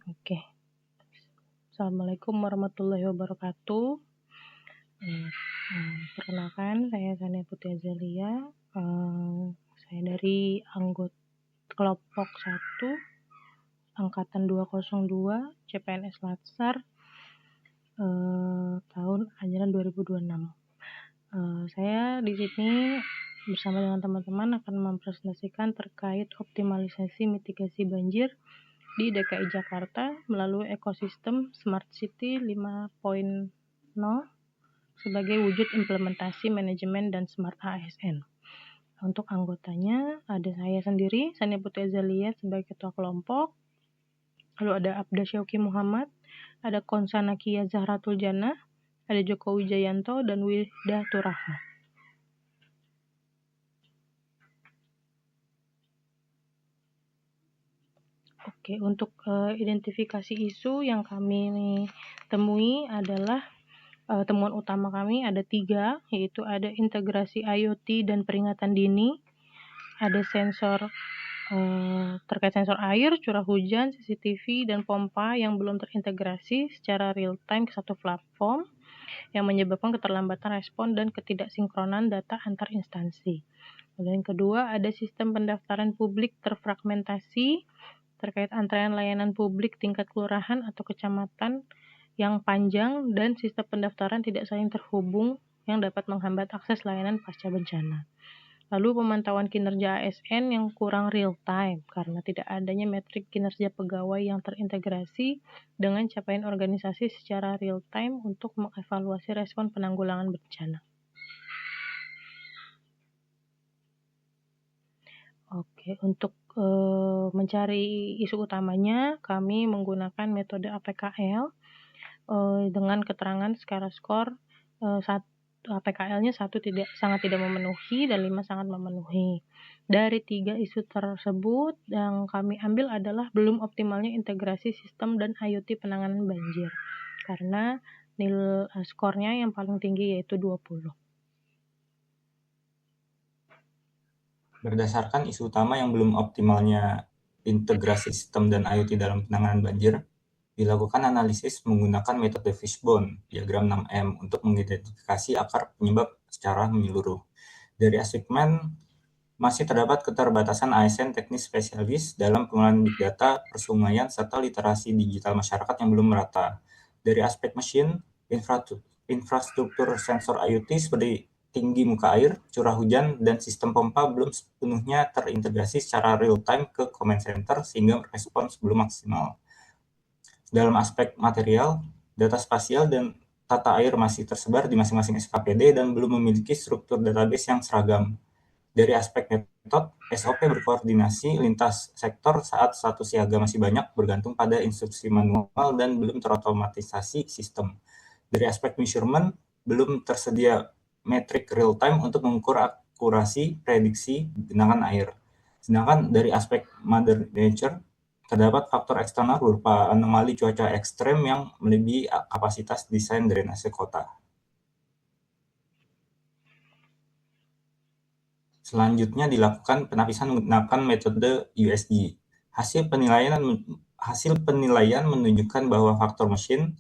Oke. Assalamualaikum warahmatullahi wabarakatuh. Perkenalkan, saya Sania Putri Azalia. Saya dari anggota kelompok 1 angkatan 202 CPNS Latsar tahun ajaran 2026. Saya di sini bersama dengan teman-teman akan mempresentasikan terkait optimalisasi mitigasi banjir di DKI Jakarta melalui ekosistem Smart City 5.0 sebagai wujud implementasi manajemen dan Smart ASN. Untuk anggotanya ada saya sendiri, Sania Putri Azalia sebagai ketua kelompok, lalu ada Abda Syauki Muhammad, ada Konsana Kia Zahratul Jannah, ada Joko Wijayanto, dan Wida Turahma. Oke, untuk identifikasi isu yang kami temui adalah temuan utama kami ada 3, yaitu ada integrasi IoT dan peringatan dini, ada sensor terkait sensor air, curah hujan, CCTV, dan pompa yang belum terintegrasi secara real time ke satu platform yang menyebabkan keterlambatan respon dan ketidaksinkronan data antar instansi. Lalu yang kedua, ada sistem pendaftaran publik terfragmentasi terkait antrean layanan publik tingkat kelurahan atau kecamatan yang panjang dan sistem pendaftaran tidak saling terhubung yang dapat menghambat akses layanan pasca bencana. Lalu pemantauan kinerja ASN yang kurang real time karena tidak adanya metrik kinerja pegawai yang terintegrasi dengan capaian organisasi secara real time untuk mengevaluasi respon penanggulangan bencana. Oke, untuk mencari isu utamanya kami menggunakan metode APKL dengan keterangan skala skor APKL-nya 1 sangat tidak memenuhi dan 5 sangat memenuhi. Dari 3 isu tersebut yang kami ambil adalah belum optimalnya integrasi sistem dan IoT penanganan banjir karena nilai skornya yang paling tinggi yaitu 20. Berdasarkan isu utama yang belum optimalnya integrasi sistem dan IoT dalam penanganan banjir, dilakukan analisis menggunakan metode Fishbone, diagram 6M, untuk mengidentifikasi akar penyebab secara menyeluruh. Dari aspek masih terdapat keterbatasan ASN teknis spesialis dalam pengelolaan big data, persungaian, serta literasi digital masyarakat yang belum merata. Dari aspek mesin, infrastruktur sensor IoT seperti tinggi muka air, curah hujan, dan sistem pompa belum sepenuhnya terintegrasi secara real-time ke command center sehingga respons belum maksimal. Dalam aspek material, data spasial dan tata air masih tersebar di masing-masing SKPD dan belum memiliki struktur database yang seragam. Dari aspek metode, SOP berkoordinasi lintas sektor saat status siaga masih banyak bergantung pada instruksi manual dan belum terotomatisasi sistem. Dari aspek measurement, belum tersedia metrik real-time untuk mengukur akurasi prediksi genangan air. Sedangkan dari aspek mother nature, terdapat faktor eksternal berupa anomali cuaca ekstrem yang melebihi kapasitas desain drainase kota. Selanjutnya dilakukan penapisan menggunakan metode USG. Hasil penilaian menunjukkan bahwa faktor mesin,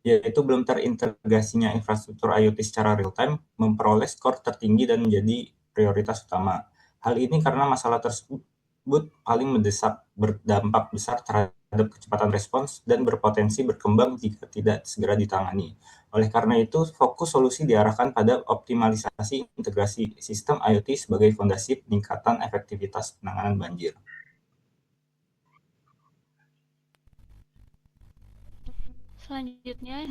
yaitu belum terintegrasinya infrastruktur IoT secara real-time, memperoleh skor tertinggi dan menjadi prioritas utama. Hal ini karena masalah tersebut paling mendesak, berdampak besar terhadap kecepatan respons, dan berpotensi berkembang jika tidak segera ditangani. Oleh karena itu, fokus solusi diarahkan pada optimalisasi integrasi sistem IoT sebagai fondasi peningkatan efektivitas penanganan banjir. Selanjutnya,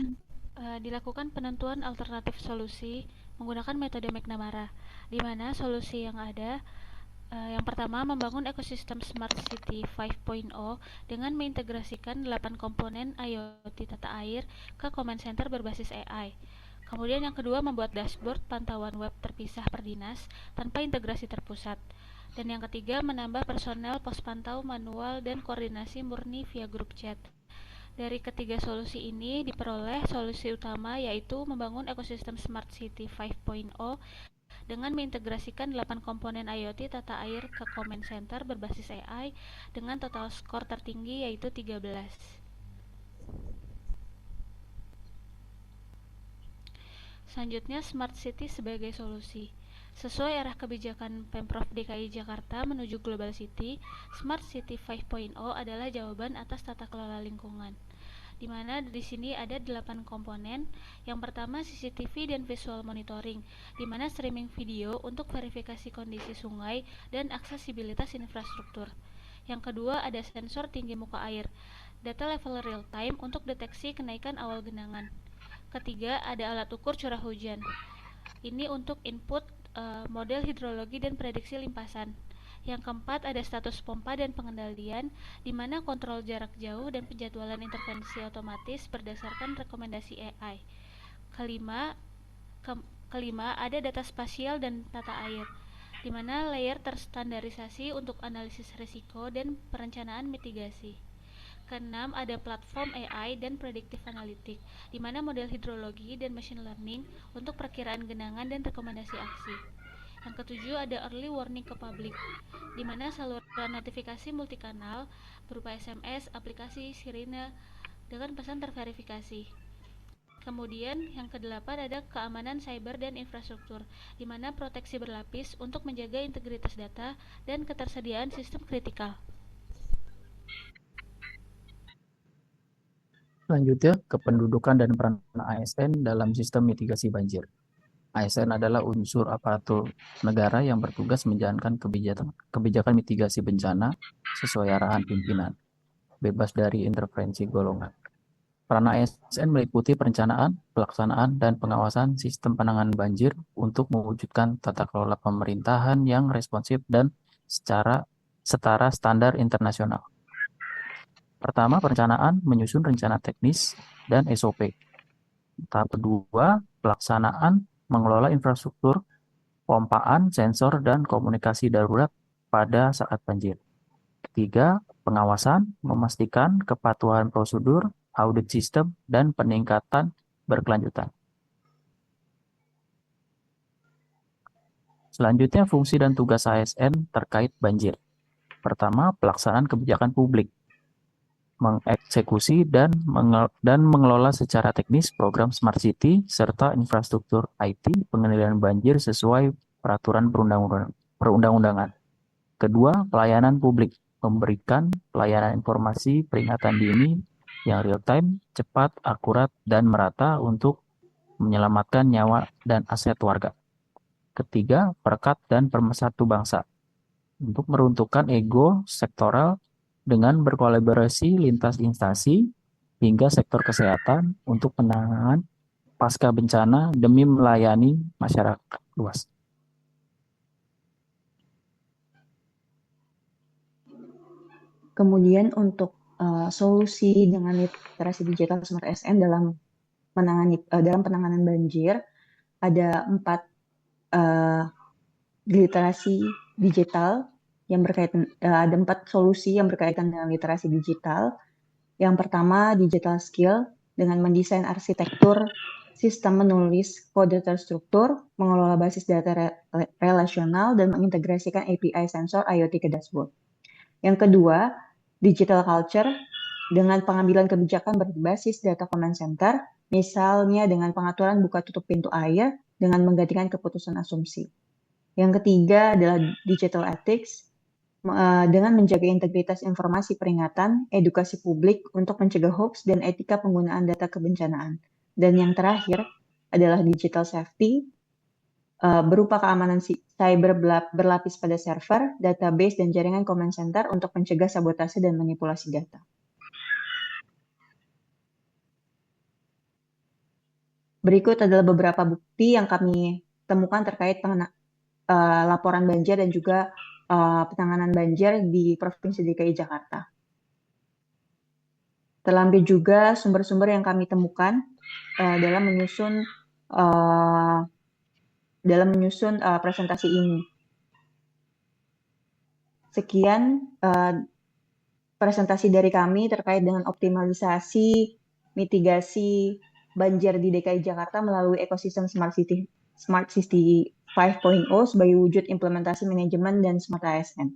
dilakukan penentuan alternatif solusi menggunakan metode McNamara, di mana solusi yang ada yang pertama, membangun ekosistem Smart City 5.0 dengan mengintegrasikan 8 komponen IoT tata air ke command center berbasis AI. Kemudian yang kedua, membuat dashboard pantauan web terpisah per dinas tanpa integrasi terpusat. Dan yang ketiga, menambah personel pos pantau manual dan koordinasi murni via grup chat. Dari ketiga solusi ini diperoleh solusi utama, yaitu membangun ekosistem Smart City 5.0 dengan mengintegrasikan 8 komponen IoT tata air ke command center berbasis AI dengan total skor tertinggi yaitu 13. Selanjutnya, Smart City sebagai solusi. Sesuai arah kebijakan Pemprov DKI Jakarta menuju Global City, Smart City 5.0 adalah jawaban atas tata kelola lingkungan, di mana di sini ada 8 komponen. Yang pertama, CCTV dan visual monitoring, di mana streaming video untuk verifikasi kondisi sungai dan aksesibilitas infrastruktur. Yang kedua, ada sensor tinggi muka air, data level real time untuk deteksi kenaikan awal genangan. Ketiga, ada alat ukur curah hujan. Ini untuk input model hidrologi dan prediksi limpasan. Yang keempat, ada status pompa dan pengendalian, di mana kontrol jarak jauh dan penjadwalan intervensi otomatis berdasarkan rekomendasi AI. Kelima, ada data spasial dan tata air, di mana layer terstandarisasi untuk analisis risiko dan perencanaan mitigasi. Keenam, ada platform AI dan predictive analytics, di mana model hidrologi dan machine learning untuk perkiraan genangan dan rekomendasi aksi. Yang ketujuh, ada early warning ke publik, di mana saluran notifikasi multikanal berupa SMS, aplikasi, sirine dengan pesan terverifikasi. Kemudian yang kedelapan ada keamanan cyber dan infrastruktur, di mana proteksi berlapis untuk menjaga integritas data dan ketersediaan sistem kritikal. Selanjutnya, kependudukan dan peran ASN dalam sistem mitigasi banjir. ASN adalah unsur aparatur negara yang bertugas menjalankan kebijakan mitigasi bencana sesuai arahan pimpinan, bebas dari intervensi golongan. Peran ASN meliputi perencanaan, pelaksanaan, dan pengawasan sistem penanganan banjir untuk mewujudkan tata kelola pemerintahan yang responsif dan setara standar internasional. Pertama, perencanaan menyusun rencana teknis dan SOP. Tahap kedua, pelaksanaan mengelola infrastruktur, pompaan, sensor, dan komunikasi darurat pada saat banjir. Ketiga, pengawasan memastikan kepatuhan prosedur, audit sistem, dan peningkatan berkelanjutan. Selanjutnya, fungsi dan tugas ASN terkait banjir. Pertama, pelaksanaan kebijakan publik, mengeksekusi dan mengelola secara teknis program Smart City serta infrastruktur IT pengendalian banjir sesuai peraturan perundang-undangan. Kedua, pelayanan publik, memberikan pelayanan informasi peringatan dini yang real time, cepat, akurat, dan merata untuk menyelamatkan nyawa dan aset warga. Ketiga, perekat dan pemersatu bangsa, untuk meruntuhkan ego sektoral dengan berkolaborasi lintas instansi hingga sektor kesehatan untuk penanganan pasca bencana demi melayani masyarakat luas. Kemudian untuk solusi dengan literasi digital Smart ASN dalam penanganan banjir, ada 4 literasi digital yang berkaitan, ada 4 solusi yang berkaitan dengan literasi digital. Yang pertama, digital skill dengan mendesain arsitektur sistem menulis kode terstruktur, mengelola basis data relasional, dan mengintegrasikan API sensor IoT ke dashboard. Yang kedua, digital culture dengan pengambilan kebijakan berbasis data command center, misalnya dengan pengaturan buka tutup pintu air dengan menggantikan keputusan asumsi. Yang ketiga adalah digital ethics dengan menjaga integritas informasi peringatan, edukasi publik untuk mencegah hoax dan etika penggunaan data kebencanaan. Dan yang terakhir adalah digital safety berupa keamanan cyber berlapis pada server, database, dan jaringan command center untuk mencegah sabotase dan manipulasi data. Berikut adalah beberapa bukti yang kami temukan terkait laporan banjir dan juga penanganan banjir di Provinsi DKI Jakarta. Terlebih juga sumber-sumber yang kami temukan dalam menyusun presentasi ini. Sekian presentasi dari kami terkait dengan optimalisasi mitigasi banjir di DKI Jakarta melalui ekosistem Smart City 5.0 sebagai wujud implementasi manajemen dan Smart ASN.